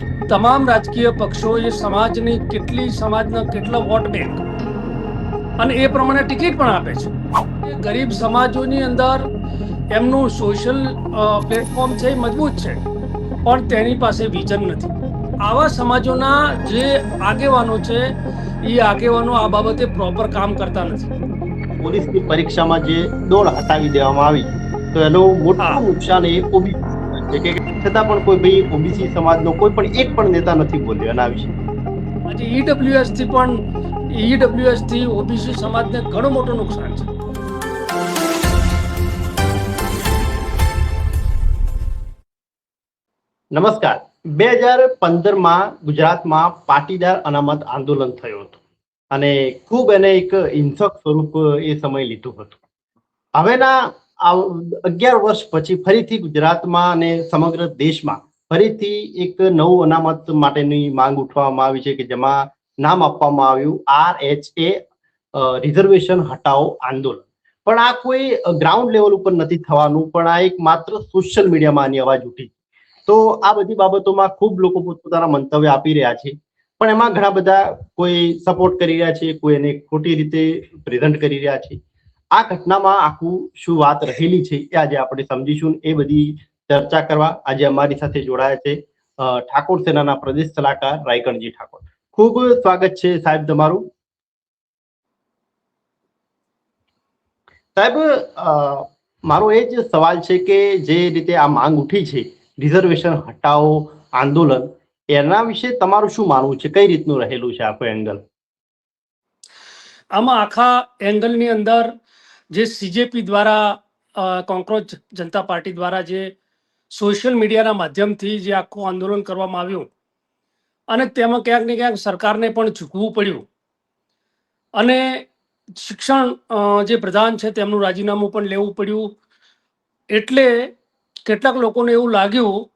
તમામ રાજકીય પક્ષોએ સમાજની સમાજના કેટલા વોટ બેંક અને એ પ્રમાણે ટિકિટ પણ આપે છે. ગરીબ સમાજોની અંદર એમનું સોશિયલ પ્લેટફોર્મ છે એ મજબૂત છે, પણ તેની પાસે વિઝન નથી. આવા સમાજોના જે આગેવાનો છે એ આગેવાનો આ બાબતે પ્રોપર કામ કરતા નથી. પોલીસની પરીક્ષામાં જે દોડ હટાવી દેવામાં આવી, તો એનું હા, મોટું નુકસાન એ ઓબીસી છે કે છતાં પણ કોઈ ભાઈ ઓબીસી સમાજનો કોઈ પણ એક પણ નેતા નથી બોલ્યો એના વિશે. આજે ઈડબ્લ્યુએસ થી ઓબીસી સમાજને ઘણું મોટું નુકસાન છે. નમસ્કાર. 2015માં ગુજરાતમાં પાટીદાર અનામત આંદોલન થયું હતું અને ખૂબ એને એક હિંસક સ્વરૂપ એ સમય લીધું હતું. હવેના 11 વર્ષ પછી ફરીથી ગુજરાતમાં અને સમગ્ર દેશમાં ફરીથી એક નવું અનામત માટેની માંગ ઉઠવામાં આવી છે કે જેમાં નામ આપવામાં આવ્યું RHA, રિઝર્વેશન હટાવો આંદોલન. પણ આ કોઈ ગ્રાઉન્ડ લેવલ ઉપર નથી થવાનું, પણ આ એક માત્ર સોશિયલ મીડિયામાં આની અવાજ ઉઠી. તો આ બધી બાબતોમાં ખૂબ લોકો પોતપોતાના મંતવ્ય આપી રહ્યા છે, પણ એમાં ઘણા બધા કોઈ સપોર્ટ કરી રહ્યા છે, કોઈ એને ખોટી રીતે પ્રેઝન્ટ કરી રહ્યા છે. આ ઘટનામાં આખું શું વાત રહેલી છે એ આજે આપણે સમજીશું. એ બધી ચર્ચા કરવા આજે અમારી સાથે જોડાયા છે ઠાકોર સેનાના પ્રદેશ સલાહકાર રાયકણજી ઠાકોર. ખૂબ સ્વાગત છે સાહેબ તમારું. સાહેબ, મારો એ જ સવાલ છે કે જે રીતે આ માંગ ઉઠી છે રિઝર્વેશન હટાવો આંદોલન, એના વિશે તમારું શું માનવું છે? કઈ રીતનું રહેલું છે આખું એંગલ? આમાં આખા એંગલની અંદર જે સીજેપી દ્વારા કોંક્રોચ જનતા પાર્ટી દ્વારા જે સોશિયલ મીડિયાના માધ્યમથી જે આખું આંદોલન કરવામાં આવ્યું અને તેમાં ક્યાંક ને ક્યાંક સરકારને પણ ઝૂકવું પડ્યું અને શિક્ષણ જે પ્રધાન છે તેમનું રાજીનામું પણ લેવું પડ્યું. એટલે કેટલાક લોકોને એવું લાગ્યું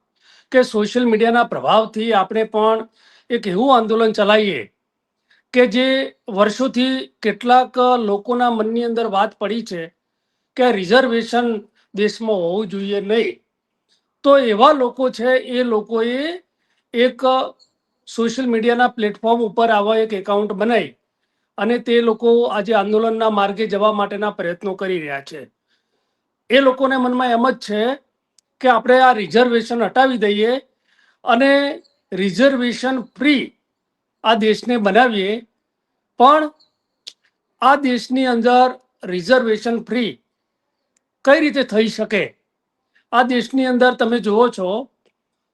કે સોશિયલ મીડિયાના પ્રભાવથી આપણે પણ એક એવું આંદોલન ચલાવીએ કે જે વર્ષોથી કેટલાક લોકોના મનની અંદર વાત પડી છે કે રિઝર્વેશન દેશમાં હોવું જોઈએ નહીં. તો એવા લોકો છે એ લોકોએ એક સોશિયલ મીડિયાના પ્લેટફોર્મ ઉપર આવા એક એકાઉન્ટ બનાવી અને તે લોકો આજે આંદોલનના માર્ગે જવા માટેના પ્રયત્નો કરી રહ્યા છે. એ લોકોને મનમાં એમ જ છે કે આપણે આ રિઝર્વેશન હટાવી દઈએ અને રિઝર્વેશન ફ્રી આ દેશને બનાવીએ. પણ આ દેશની અંદર રિઝર્વેશન ફ્રી કઈ રીતે થઈ શકે? આ દેશની અંદર તમે જુઓ છો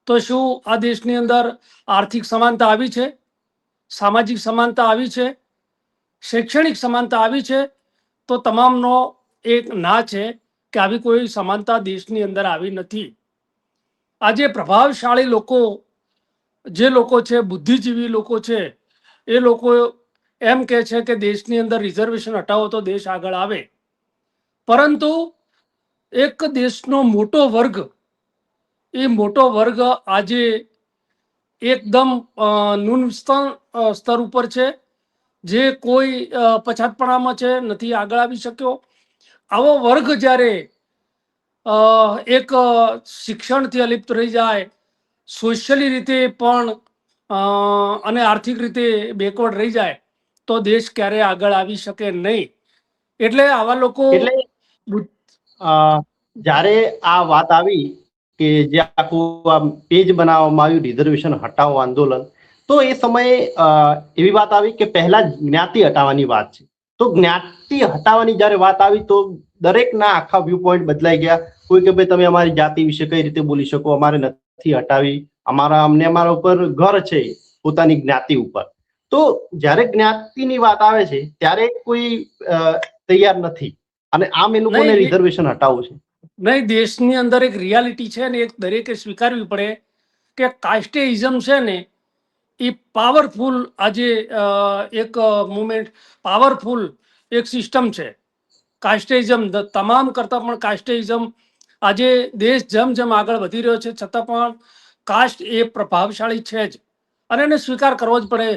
તો શું આ દેશની અંદર આર્થિક સમાનતા આવી છે, સામાજિક સમાનતા આવી છે, શૈક્ષણિક સમાનતા આવી છે? તો તમામનો એક ના છે કે આવી કોઈ સમાનતા દેશની અંદર આવી નથી. આજે પ્રભાવશાળી લોકો, જે લોકો છે, બુદ્ધિજીવી લોકો છે, એ લોકો એમ કે છે કે દેશની અંદર રિઝર્વેશન હટાવો તો દેશ આગળ આવે. પરંતુ એક દેશનો મોટો વર્ગ, એ મોટો વર્ગ આજે એકદમ સ્તર ઉપર છે, જે કોઈ પછાતપણામાં છે, નથી આગળ આવી શક્યો. આવો વર્ગ જ્યારે એક શિક્ષણથી અલિપ્ત રહી જાય, સોશિયલી રીતે પણ અને આર્થિક રીતે બેકવર્ડ રહી જાય તો દેશ ક્યારે આગળ આવી શકે નહીં. એટલે આવા લોકો એટલે જ્યારે આ વાત આવી કે જે આખું આ પેજ બનાવવામાં આવ્યું રિઝર્વેશન હટાવો આંદોલન, તો એ સમયે એવી વાત આવી કે પહેલા જ્ઞાતિ હટાવવાની વાત છે. તો જ્ઞાતિ હટાવવાની જયારે વાત આવી તો દરેકના આખા વ્યૂ પોઈન્ટ બદલાઈ ગયા. કોઈ કે ભાઈ તમે અમારી જાતિ વિશે કઈ રીતે બોલી શકો, અમારે નથી હટાવી, અમારા ઉપર ઘર છે પોતાની જ્ઞાતિ ઉપર. તો જ્યારે જ્ઞાતિની વાત આવે છે ત્યારે કોઈ તૈયાર નથી અને આમ એ લોકોને નહીં રિઝર્વેશન હટાવવું છે. નહીં, દેશની અંદર એક રિયાલિટી છે ને, એક દરેકે સ્વીકારવી પડે કે કાસ્ટેઇઝમ છે ને એ પાવરફુલ આજે એક મુમેન્ટ, પાવરફુલ એક સિસ્ટમ છે. કાસ્ટેઇઝમ તમામ કરતાં પણ કાસ્ટેઇઝમ આજે દેશ જેમ જેમ આગળ વધી રહ્યો છે છતાં પણ કાસ્ટ એ પ્રભાવશાળી છે જ અને એને સ્વીકાર કરવો જ પડે.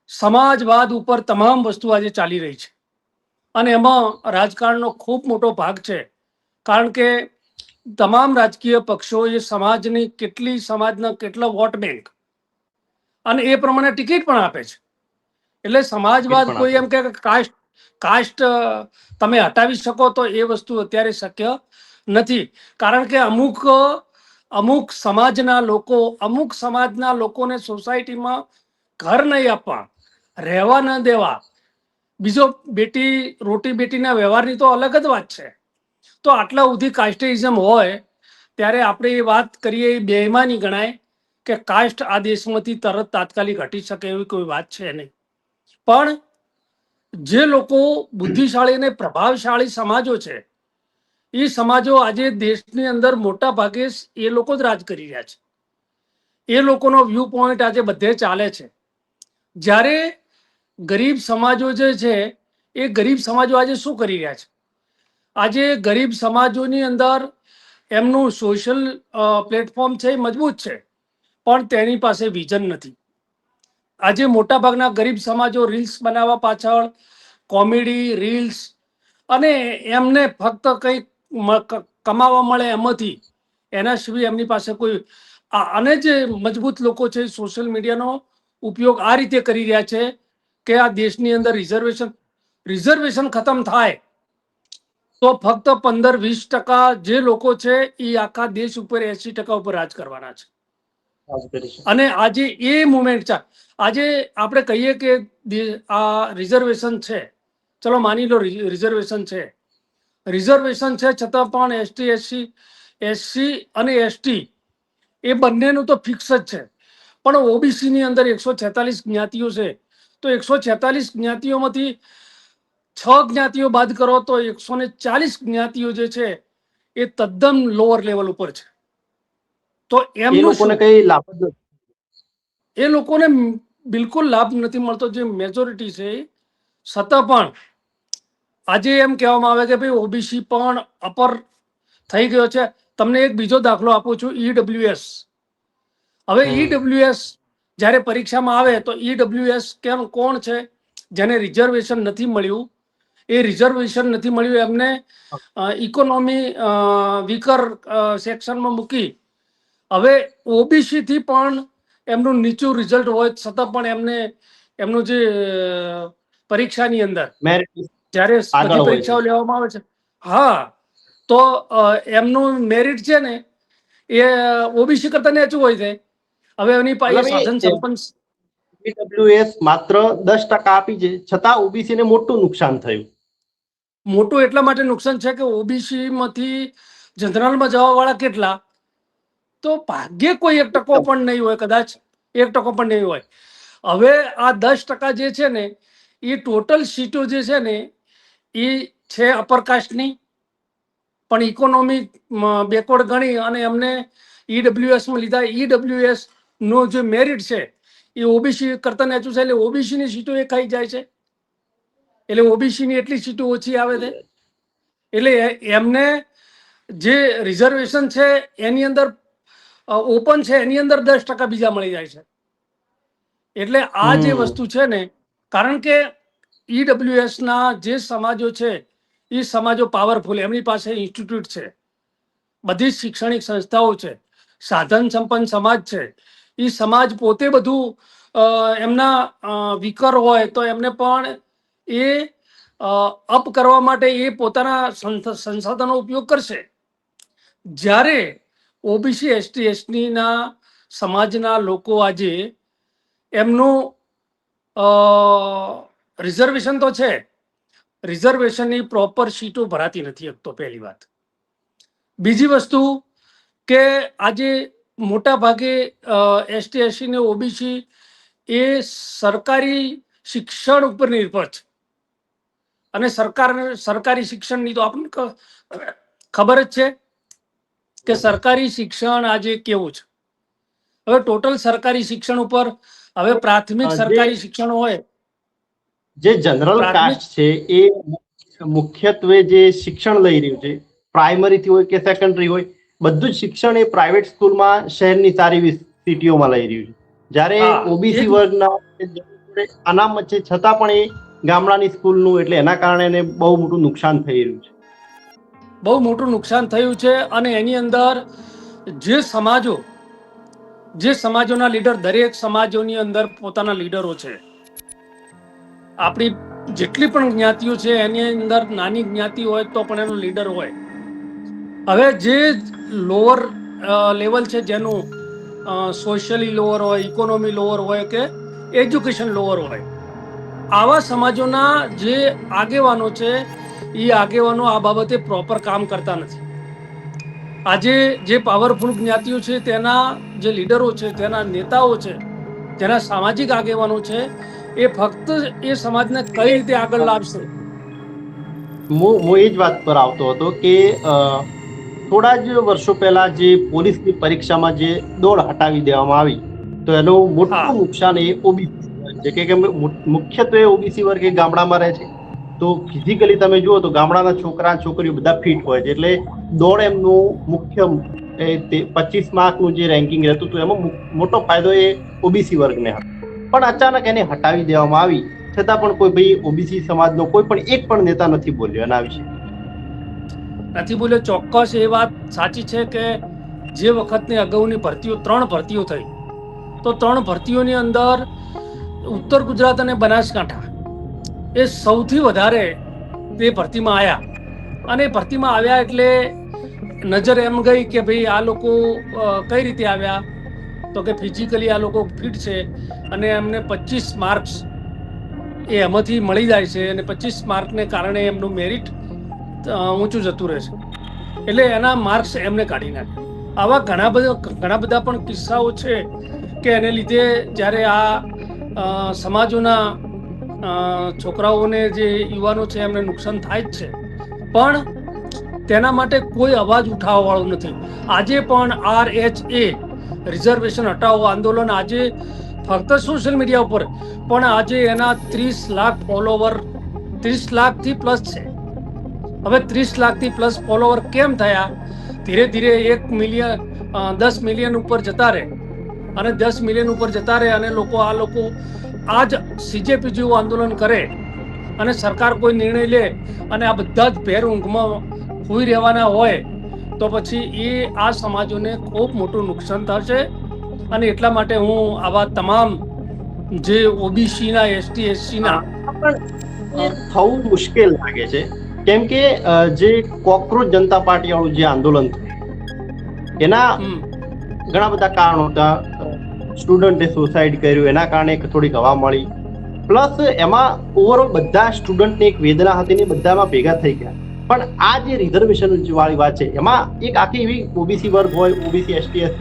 સમાજવાદ ઉપર તમામ વસ્તુ આજે ચાલી રહી છે અને એમાં રાજકારણનો ખૂબ મોટો ભાગ છે. કારણ કે તમામ રાજકીય પક્ષો એ સમાજની સમાજના કેટલા વોટ બેંક અને એ પ્રમાણે ટિકિટ પણ આપે છે. એટલે સમાજવાદ કોઈ એમ કે કાસ્ટ તમે હટાવી શકો તો એ વસ્તુ અત્યારે શક્ય નથી. કારણ કે અમુક સમાજના લોકોને સોસાયટીમાં ઘર નહીં આપવા, રહેવા ન દેવા, બીજો રોટી બેટીના વ્યવહારની તો અલગ જ વાત છે. તો આટલા સુધી કાસ્ટિઝમ હોય ત્યારે આપણે એ વાત કરીએ એ બેઈમાની ગણાય કે કાસ્ટ આ દેશમાંથી તરત તાત્કાલિક હટી શકે એવી કોઈ વાત છે નહીં. પણ જે લોકો બુદ્ધિશાળી અને પ્રભાવશાળી સમાજો છે એ સમાજો આજે દેશની અંદર મોટા ભાગે એ લોકો જ રાજ કરી રહ્યા છે. એ લોકોનો વ્યૂ પોઈન્ટ આજે બધે ચાલે છે. જ્યારે ગરીબ સમાજો જે છે એ ગરીબ સમાજો આજે શું કરી રહ્યા છે? આજે ગરીબ સમાજોની અંદર એમનું સોશિયલ પ્લેટફોર્મ છે એ મજબૂત છે, પણ તેની પાસે વિઝન નથી. આજે મોટા ભાગના ગરીબ સમાજો રીલ્સ બનાવવા પાછળ, કોમેડી રીલ્સ અને એમને ફક્ત કંઈક કમાવા મળે એમાંથી એના સિવાય એમની પાસે કોઈ અને જે મજબૂત લોકો છે સોશિયલ મીડિયાનો ઉપયોગ આ રીતે કરી રહ્યા છે કે આ દેશની અંદર રિઝર્વેશન ખતમ થાય તો ફક્ત 15-20% જે લોકો છે એ આખા દેશ ઉપર 80% ઉપર રાજ કરવાના છે. અને આજે એ મુવમેન્ટ છે. આજે આપણે કહીએ કે આ રિઝર્વેશન છે, ચલો માની લો રિઝર્વેશન છે છતાં પણ એસસી અને એસટી એ બંનેનું તો ફિક્સ જ છે. પણ ઓબીસી ની અંદર 146 જ્ઞાતિઓ છે, તો 146 જ્ઞાતિઓમાંથી 6 જ્ઞાતિઓ બાદ કરો તો 140 જ્ઞાતિઓ જે છે એ તદ્દન લોઅર લેવલ ઉપર છે. તો એમનું શું? એ લોકોને બિલકુલ લાભ નથી મળતો જે મેજોરિટી છે. છતાં પણ આજે એમ કહેવામાં આવે કે ભાઈ ઓબીસી પણ અપર થઈ ગયો છે. તમને એક બીજો દાખલો આપું છું, ઈડબ્લ્યુએસ. હવે ઈડબ્લ્યુએસ જ્યારે પરીક્ષામાં આવે તો ઈડબ્લ્યુએસ કોણ છે? જેને રિઝર્વેશન નથી મળ્યું, એ રિઝર્વેશન નથી મળ્યું એમને ઇકોનોમી વીકર સેક્શનમાં મૂકી હવે ઓબીસી થી પણ એમનું નીચું રિઝલ્ટ હોય છતાં પણ એમનું જે પરીક્ષાની અંદર જ્યારે બધી પરીક્ષાઓ લેવામાં આવે છે, હા, તો એમનું મેરિટ છે ને એ ઓબીસી કરતા નીચું હોય છે. હવે એની પાસે સાધન સંપન્ન ઈડબ્લ્યુએસ માત્ર 10% આપી છે છતાં ઓબીસી ને મોટું નુકસાન થયું. મોટું એટલા માટે નુકસાન છે કે ઓબીસી માંથી જનરલમાં જવા વાળા કેટલા? તો ભાગ્યે કોઈ 1% પણ નહીં હોય, કદાચ 1% પણ નહીં હોય. હવે આ 10% જે છે ને એ ટોટલ સીટો જે છે ને એ છે અપરકાસ્ટની, પણ ઇકોનોમી બેકવર્ડ ગણી અને એમને ઈડબ્લ્યુએસમાં લીધા. ઈડબ્લ્યુએસ નો જે મેરિટ છે એ ઓબીસી કરતા નીચું છે, એટલે ઓબીસીની સીટો એ ખાઈ જાય છે. એટલે ઓબીસીની એટલી સીટો ઓછી આવે છે. એટલે એમને જે રિઝર્વેશન છે એની અંદર ઓપન છે એની અંદર 10% બીજા મળી જાય છે. એટલે આ જે વસ્તુ છે ને, કારણ કે ઈડબ્લ્યુએસ ના જે સમાજો છે એ સમાજો પાવરફુલ, એમની પાસે ઇન્સ્ટિટ્યૂટ છે, બધી શૈક્ષણિક સંસ્થાઓ છે, સાધન સંપન્ન સમાજ છે. એ સમાજ પોતે બધું એમના વિકર હોય તો એમને પણ એ અપ કરવા માટે એ પોતાના સંસાધનો ઉપયોગ કરશે. જ્યારે ઓબીસી એસટી એસટી ના સમાજના લોકો આજે એમનું રિઝર્વેશન તો છે, રિઝર્વેશનની પ્રોપર સીટો ભરાતી નથી. એક તો પહેલી વાત. બીજી વસ્તુ કે આજે મોટા ભાગે એસટી એસસી ને ઓબીસી એ સરકારી શિક્ષણ ઉપર નિર્ભર છે. અને સરકારી શિક્ષણની તો આપણને ખબર જ છે કે સરકારી શિક્ષણ આજે કેવું છે. હવે ટોટલ સરકારી શિક્ષણ ઉપર હવે પ્રાથમિક સરકારી શિક્ષણ હોય, જે જનરલ કાસ્ટ છે એ મુખ્યત્વે જે શિક્ષણ લઈ રહ્યું છે, પ્રાઇમરી થી હોય કે સેકન્ડરી હોય, બધું જ શિક્ષણ એ પ્રાઇવેટ સ્કૂલમાં શહેરની સારી સિટીઓમાં લઈ રહ્યું છે. જ્યારે ઓબીસી વર્ગના અનામત છે છતાં પણ એ ગામડાની સ્કૂલનું, એટલે એના કારણે એને બહુ મોટું નુકસાન થઈ રહ્યું છે. બહુ મોટું નુકસાન થયું છે. અને એની અંદર જે સમાજોના લીડર, દરેક સમાજોની અંદર પોતાના લીડરો છે. આપણી જેટલી પણ જ્ઞાતિઓ છે એની અંદર નાની જ્ઞાતિ હોય તો પણ એનો લીડર હોય. હવે જે લોઅર લેવલ છે, જેનું સોશિયલી લોઅર હોય, ઇકોનોમી લોઅર હોય કે એજ્યુકેશન લોઅર હોય, આવા સમાજોના જે આગેવાનો છે એ આગેવાનો આ બાબતે પ્રોપર કામ કરતા નથી. આજે જે પાવરફુલ જ્ઞાતિઓ છે તેના જે લીડરો છે, તેના નેતાઓ છે, જેના સામાજિક આગેવાનો છે, એ ફક્ત એ સમાજને કઈ રીતે આગળ લાવશે. હું એ જ વાત પર આવતો હતો કે થોડા જ વર્ષો પહેલા જે પોલીસની પરીક્ષામાં જે દોડ હટાવી દેવામાં આવી, તો એનું મોટું નુકસાન એ ઓબીસી છે કે મુખ્યત્વે ઓબીસી વર્ગ એ ગામડામાં રહે છે. તો ફિઝિકલી તમે જુઓ તો ગામડાના છોકરા છોકરીઓ બધા ફિટ હોય છે, એટલે દોડ એમનું મુખ્ય 25 માર્કનું જે રેન્કિંગ રહેતું હતું એમાં મોટો ફાયદો એ ઓબીસી વર્ગને હતો. પણ અચાનક એને હટાવી દેવામાં આવી, છતાં પણ કોઈ ભાઈ ઓબીસી સમાજનો કોઈ પણ એક પણ નેતા નથી બોલ્યો એના વિશે. નથી બોલ્યો. ચોક્કસ એ વાત સાચી છે કે જે વખતની અગાઉની ભરતીઓ 3 ભરતીઓ થઈ, તો 3 ભરતીઓની અંદર ઉત્તર ગુજરાત અને બનાસકાંઠા એ સૌથી વધારે તે ભરતીમાં આવ્યા. અને ભરતીમાં આવ્યા એટલે નજર એમ ગઈ કે ભાઈ આ લોકો કઈ રીતે આવ્યા, તો કે ફિઝિકલી આ લોકો ફિટ છે અને એમને 25 માર્ક્સ એ એમાંથી મળી જાય છે, અને 25 માર્કને કારણે એમનું મેરિટ ઊંચું જતું રહે છે, એટલે એના માર્ક્સ એમને કાઢી નાખે. આવા ઘણા બધા પણ કિસ્સાઓ છે કે એને લીધે જ્યારે આ સમાજોના છોકરાઓને જે યુવાનો છે એમને નુકસાન થાય જ છે, પણ તેના માટે કોઈ અવાજ ઉઠાવવા વાળું નથી. આજે પણ RHA રિઝર્વેશન હટાવો આંદોલન આજે ફક્ત સોશિયલ મીડિયા ઉપર, પણ આજે એના 30 લાખ ફોલોવર, 30 લાખથી પ્લસ છે. હવે 30 લાખથી પ્લસ ફોલોવર કેમ થયા? ધીરે ધીરે 1 મિલિયન 10 મિલિયન ઉપર જતા રહે, અને 10 મિલિયન ઉપર જતા રહે, અને આ લોકો આજ CJP જેવું આંદોલન કરે અને સરકાર કોઈ નિર્ણય લે અને આ બધા જ ભેર ઊંઘમાં સૂઈ રહેવાના હોય, તો પછી એ આ સમાજોને ખૂબ મોટું નુકસાન થશે. અને એટલા માટે હું આવા તમામ જે ઓબીસીના, ST SCના થવું મુશ્કેલ લાગે છે, કેમ કે જે કોકરોચ જનતા પાર્ટી વાળું જે આંદોલન થયું એના ઘણા બધા કારણો હતા. સ્ટુડન્ટે સુસાઇડ કર્યું, એના કારણે થોડીક હવા મળી, પ્લસ એમાં ઓવરઓલ બધા સ્ટુડન્ટને એક વેદના હતી ને બધામાં ભેગા થઈ ગયા. પણ આ જે રિઝર્વેશન વાળી વાત છે, એમાં એક આખી એવી ઓબીસી વર્ગ હોય, ઓબીસી ST SC,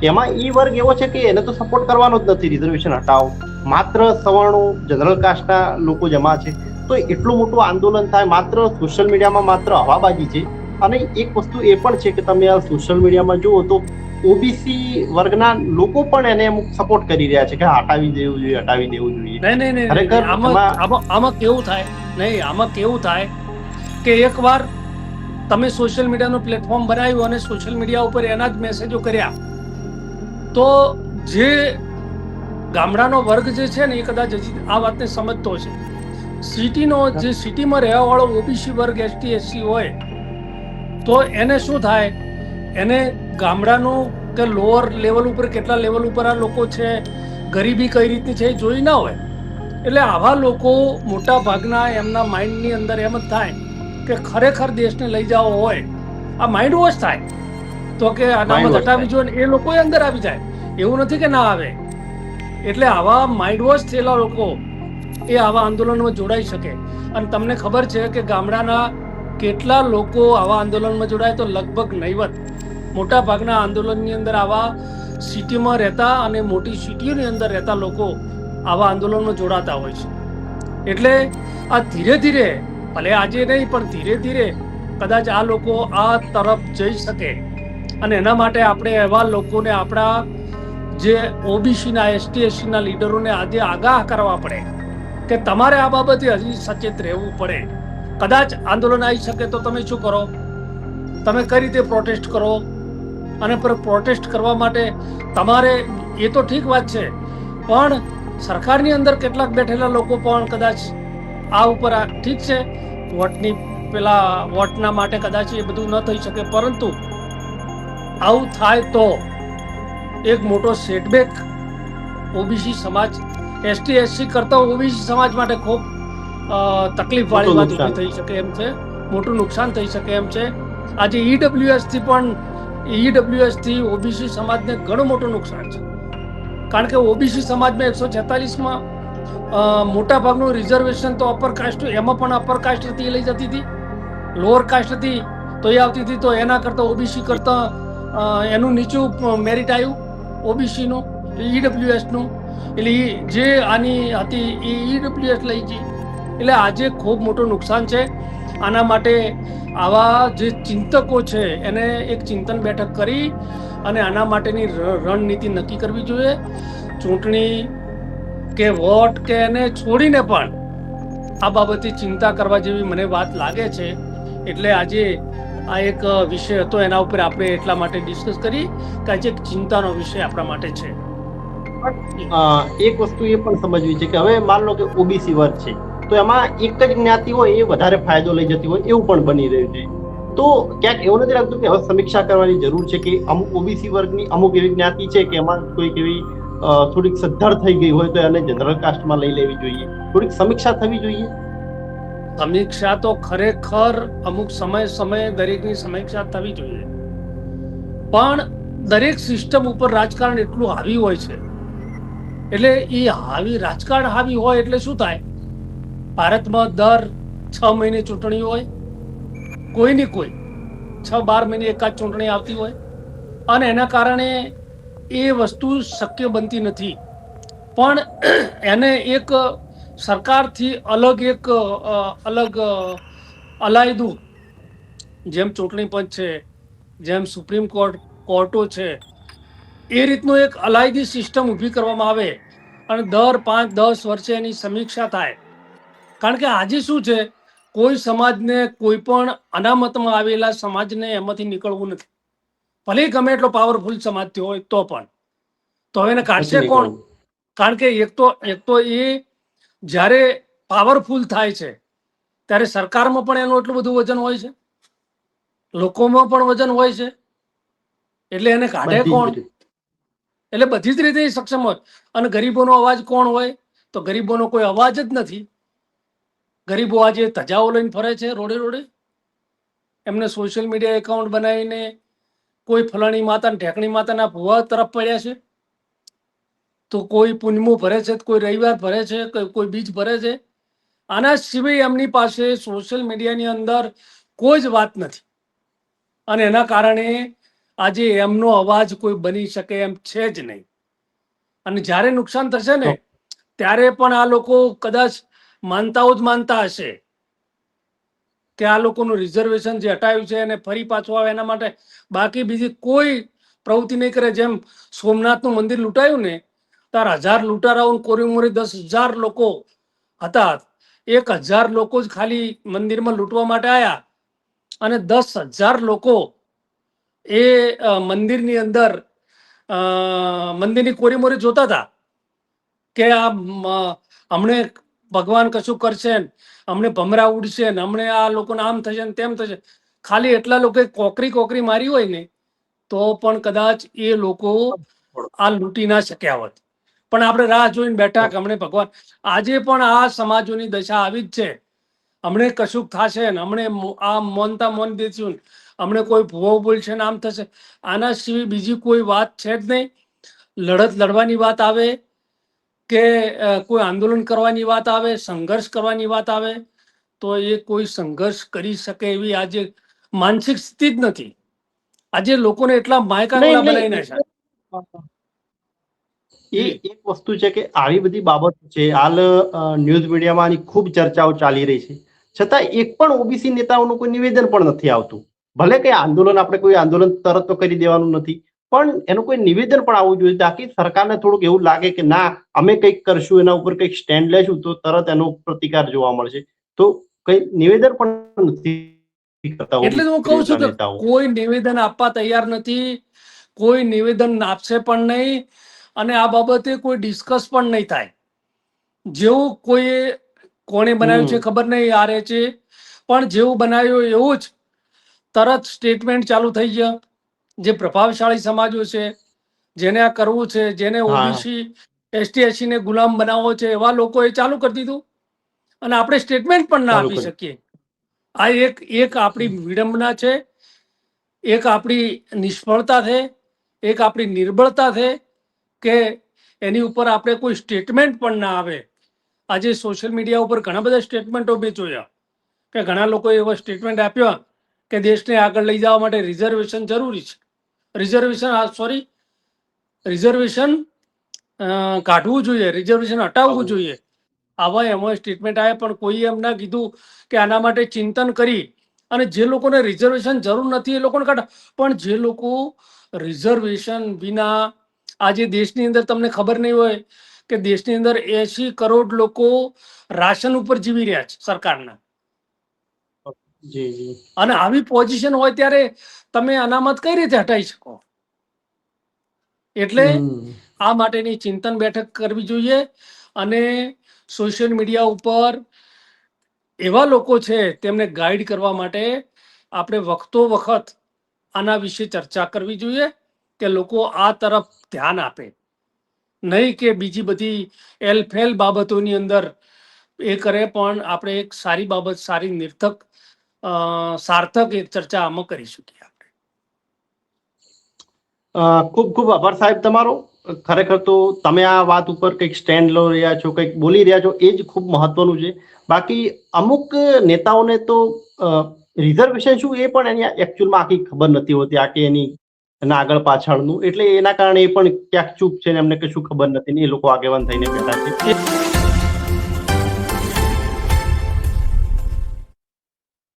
એમાં એ વર્ગ એવો છે કે એને તો સપોર્ટ કરવાનો જ નથી. રિઝર્વેશન હટાવો, માત્ર સવર્ણો, જનરલ કાસ્ટના લોકો જમા છે, તો એટલું મોટું આંદોલન થાય માત્ર સોશિયલ મીડિયામાં માત્ર હવાબાજી છે. અને એક વસ્તુ એ પણ છે કે તમે આ સોશિયલ મીડિયામાં જુઓ તો ઓબીસી વર્ગના લોકો પણ એને અમુક સપોર્ટ કરી રહ્યા છે કે હટાવી દેવું જોઈએ. નહીં, આમાં કેવું થાય, આમાં કેવું થાય કે એકવાર તમે સોશિયલ મીડિયાનું પ્લેટફોર્મ બનાવ્યું અને સોશિયલ મીડિયા ઉપર એના જ મેસેજો કર્યા, તો જે ગામડાનો વર્ગ જે છે ને એ કદાચ હજી આ વાતને સમજતો હશે. સિટીમાં રહેવા વાળો ઓબીસી વર્ગ, ST SC હોય તો એને શું થાય, એને ગામડાનું કે લોઅર લેવલ ઉપર કેટલા લેવલ ઉપર આ લોકો છે, ગરીબી કઈ રીતની છે એ જોઈ ના હોય. એટલે આવા લોકો મોટા ભાગના એમના માઇન્ડની અંદર એમ જ થાય કે ખરેખર દેશને લઈ જવો હોય, આ માઇન્ડ વોશ થાય તો કે અનામત હટાવી જોઈએ, એ લોકો અંદર આવી જાય. એવું નથી કે ના આવે. એટલે આવા માઇન્ડ વોશ થયેલા લોકો એ આવા આંદોલનમાં જોડાઈ શકે. અને તમને ખબર છે કે ગામડાના કેટલા લોકો આવા આંદોલનમાં જોડાય? તો લગભગ નહીવત. મોટા ભાગના આંદોલનની અંદર આવા સિટીમાં રહેતા અને મોટી સિટીઓની અંદર રહેતા લોકો આવા આંદોલનમાં જોડાતા હોય છે. એટલે આ ધીરે ધીરે, ભલે આજે નહીં પણ ધીરે ધીરે કદાચ આ લોકો આ તરફ જઈ શકે. અને એના માટે આપણે એવા લોકોને, આપણા જે ઓબીસીના, ST SCના લીડરોને આજે આગાહ કરવા પડે કે તમારે આ બાબતે હજી સચેત રહેવું પડે. કદાચ આંદોલન આવી શકે તો તમે શું કરો? તમે કઈ રીતે પ્રોટેસ્ટ કરો? અને પ્રોટેસ્ટ કરવા માટે તમારે, એ તો ઠીક વાત છે, પણ સરકારની અંદર કેટલાક બેઠેલા લોકો પણ કદાચ આ ઉપર, ઠીક છે વોટની પેલા વોટના માટે કદાચ એ બધું ન થઈ શકે, પરંતુ આવું થાય તો એક મોટો સેટબેક ઓબીસી સમાજ, એસટી એસસી કરતા ઓબીસી સમાજ માટે ખૂબ તકલીફ વાળી વાત ઊભી થઈ શકે એમ છે, મોટું નુકસાન થઈ શકે એમ છે. આજે ઈડબ્લ્યુએસ થી પણ ઈડબ્લ્યુએસ થી ઓબીસી સમાજને ઘણું મોટું નુકસાન છે, કારણ કે ઓબીસી સમાજમાં 146માં મોટા ભાગનું રિઝર્વેશન તો અપર કાસ્ટ, એમાં પણ અપર કાસ્ટ હતી લઈ જતી હતી, લોઅર કાસ્ટ હતી તો એ આવતી હતી, તો એના કરતા ઓબીસી કરતા એનું નીચું મેરિટ આવ્યું ઓબીસી નું, ઈડબ્લ્યુએસ નું. એટલે જે આની હતી એ ઈડબ્લ્યુએસ લઈ ગઈ. એટલે આજે ખૂબ મોટું નુકસાન છે. આના માટે આવા જે ચિંતકો છે એને એક ચિંતન બેઠક કરી અને આના માટેની રણનીતિ નક્કી કરવી જોઈએ. ચૂંટણી કે વોટ કે એને છોડીને પણ આ બાબતે ચિંતા કરવા જેવી મને વાત લાગે છે. એટલે આજે આ એક વિષય હતો, એના ઉપર આપણે એટલા માટે ડિસ્કસ કરી કે આજે એક ચિંતાનો વિષય આપણા માટે છે. એક વસ્તુ એ પણ સમજવી છે કે હવે માન લો કે ઓબીસી વર્ગ છે તો એમાં એક જ જ્ઞાતિ હોય એ વધારે ફાયદો લઈ જતી હોય એવું પણ બની રહ્યું છે. તો ક્યાંક એવું નથી લાગતું કે હવે સમીક્ષા કરવાની જરૂર છે કે અમુક ઓબીસી વર્ગની અમુક એવી જ્ઞાતિ છે કે એમાં કોઈક એવી થોડીક સદ્ધર થઈ ગઈ હોય તો એને જનરલ કાસ્ટમાં લઈ લેવી જોઈએ, થોડીક સમીક્ષા થવી જોઈએ. સમીક્ષા તો ખરેખર અમુક સમયે દરેકની સમીક્ષા થવી જોઈએ, પણ દરેક સિસ્ટમ ઉપર રાજકારણ એટલું હાવી હોય છે, એટલે એ રાજકારણ હાવી હોય એટલે શું થાય, ભારતમાં દર 6 મહિને ચૂંટણી હોય, કોઈની કોઈ 6-12 મહિને એકાદ ચૂંટણી આવતી હોય, અને એના કારણે એ વસ્તુ શક્ય બનતી નથી. પણ એને એક સરકારથી અલગ એક અલાયદું, જેમ ચૂંટણી પંચ છે, જેમ સુપ્રીમ કોર્ટો છે, એ રીતનું એક અલાયદી સિસ્ટમ ઊભી કરવામાં આવે અને દર 5-10 વર્ષે એની સમીક્ષા થાય. કારણ કે આજે શું છે, કોઈ સમાજને કોઈ પણ અનામતમાં આવેલા સમાજને એમાંથી નીકળવું નથી, ભલે ગમે એટલો પાવરફુલ સમાજ થયો હોય તો પણ. તો હવે એને કાઢશે કોણ? કારણ કે એક તો એ જ્યારે પાવરફુલ થાય છે ત્યારે સરકારમાં પણ એનું એટલું બધું વજન હોય છે, લોકોમાં પણ વજન હોય છે, એટલે એને કાઢે કોણ? એટલે બધી જ રીતે સક્ષમ હોય. અને ગરીબોનો અવાજ કોણ હોય? તો ગરીબોનો કોઈ અવાજ જ નથી. ગરીબો આજે ધજાઓ લઈને ફરે છે રોડે રોડે, એમને સોશિયલ મીડિયા એકાઉન્ટ બનાવીને કોઈ ફલાણી માતા ઢેકણી માતાના ભુવા તરફ પડ્યા છે, તો કોઈ પૂનમું ભરે છે, કોઈ રવિવાર ભરે છે, કોઈ બીજ ભરે છે. આના સિવાય એમની પાસે સોશિયલ મીડિયાની અંદર કોઈ જ વાત નથી, અને એના કારણે આજે એમનો અવાજ કોઈ બની શકે એમ છે જ નહીં. અને જ્યારે નુકસાન થશે ને ત્યારે પણ આ લોકો કદાચ માનતા હશે કે આ લોકોનું રિઝર્વેશન જે હટાવ્યું છે એને ફરી પાછું આવે એના માટે, બાકી બીજી કોઈ પ્રવૃત્તિ નહીં કરે. જેમ સોમનાથનું મંદિર લૂંટાયું ને, તાર 1000 લૂંટારાઓ કોરીમોરી 10,000 લોકો હતા, 1000 લોકો જ ખાલી મંદિરમાં લૂંટવા માટે આવ્યા, અને 10,000 લોકો એ મંદિરની અંદર મંદિરની કોરીમોરી જોતા હતા કે આ હમણે ભગવાન કશું કરશે, હમણે ભમરા ઉડશે, હમણે આ લોકોને આમ થશે ને તેમ થશે. ખાલી એટલા લોકો કોકરી મારી હોય ને તો પણ કદાચ એ લોકો આ લૂંટી ના શક્યા હોત. પણ આપણે રાહ જોઈને બેઠા કે હમણે ભગવાન, આજે પણ આ સમાજોની દશા આવી જ છે. હમણે કશુંક થશે ને, હમણે આ મોન દેશું, હમણે કોઈ ભૂવો બોલશે ને આમ થશે. આના સિવાય બીજી કોઈ વાત છે જ નહીં. લડત લડવાની વાત આવે કે કોઈ આંદોલન કરવાની વાત આવે, સંઘર્ષ કરવાની વાત આવે, તો એ કોઈ સંઘર્ષ કરી શકે એવી આજે માનસિક સ્થિતિ જ નથી. આજે લોકોને એટલા માયકાંગલા બનાવી નાખ્યા. એ એક વસ્તુ છે કે આવી બધી બાબતો છે, હાલ ન્યૂઝ મીડિયામાં આની ખૂબ ચર્ચાઓ ચાલી રહી છે, છતાં એક પણ ઓબીસી નેતાઓનું કોઈ નિવેદન પણ નથી આવતું. ભલે કે આંદોલન, આપણે કોઈ આંદોલન તરત તો કરી દેવાનું નથી, પણ એનું કોઈ નિવેદન પણ આવવું જોઈએ, તાકી સરકારને થોડુંક એવું લાગે કે ના, અમે કંઈક કરશું, એના ઉપર કંઈક સ્ટેન્ડ લેશું તો તરત એનો પ્રતિકાર જોવા મળશે. તો કઈ નિવેદન પણ નથી કરતા. એટલે હું કહું છું કે કોઈ નિવેદન આપવા તૈયાર નથી, કોઈ નિવેદન આપશે પણ નહીં, અને આ બાબતે કોઈ ડિસ્કસ પણ નહીં થાય. જેવું કોઈ કોણે બનાવ્યું છે ખબર નહીં, આ રહે છે પણ જેવું બનાવ્યું એવું જ તરત સ્ટેટમેન્ટ ચાલુ થઈ ગયા. જે પ્રભાવશાળી સમાજો છે, જેને આ કરવું છે, જેને હા ઓબીસી એસટી એસી ને ગુલામ બનાવવો છે, એવા લોકોએ ચાલુ કરી દીધું અને આપણે સ્ટેટમેન્ટ પણ ના ચાલુ આપી કર્યું. શકીએ. આ એક આપણી વિડંબના છે, એક આપણી નિષ્ફળતા છે, એક આપણી નિર્બળતા છે કે એની ઉપર આપણે કોઈ સ્ટેટમેન્ટ પણ ના આવે. આજે સોશિયલ મીડિયા ઉપર ઘણા બધા સ્ટેટમેન્ટો મેં જોયા કે ઘણા લોકોએ એવો સ્ટેટમેન્ટ આપ્યો કે દેશને આગળ લઈ જવા માટે રિઝર્વેશન જરૂરી છે. રિઝર્વેશન કાઢવું જોઈએ, રિઝર્વેશન હટાવવું જોઈએ. આવા એમાં સ્ટેટમેન્ટ આવ્યા, પણ કોઈએ એમ ના કીધું કે આના માટે ચિંતન કરી અને જે લોકોને રિઝર્વેશન જરૂર નથી એ લોકોને કાઢા. પણ જે લોકો રિઝર્વેશન વિના આજે દેશની અંદર તમને ખબર નહીં હોય કે દેશની અંદર 80 કરોડ લોકો રાશન ઉપર જીવી રહ્યા છે સરકારના. જી જી. અને આવી પોઝિશન હોય ત્યારે તમે અનામત કઈ રીતે હટાવી શકો? એટલે આ માટેની ચિંતન બેઠક કરવી જોઈએ અને સોશિયલ મીડિયા ઉપર એવા લોકો છે તેમને ગાઈડ કરવા માટે આપણે વખતો વખત આના વિશે ચર્ચા કરવી જોઈએ કે લોકો આ તરફ ધ્યાન આપે, નહીં કે બીજી બધી એલફેલ બાબતોની અંદર એ કરે. પણ આપણે એક સારી બાબત, સારી નિર્થક સાર્થક એક ચર્ચા આમાં કરી શકીએ આપણે. ખૂબ ખૂબ આભાર સાહેબ તમારો. ખરેખર તો તમે આ વાત ઉપર કંઈક સ્ટેન્ડ લઈ રહ્યા છો, કંઈક બોલી રહ્યા છો, એ જ ખૂબ મહત્વનું છે. બાકી અમુક નેતાઓને તો રિઝર્વેશન શું એ પણ એની એકચ્યુઅલમાં આખી ખબર નથી હોતી, આખી એની એના આગળ પાછળનું. એટલે એના કારણે એ પણ ક્યાંક ચૂપ છે ને એમને કશું ખબર નથી ને એ લોકો આગેવાન થઈને બેઠા છે.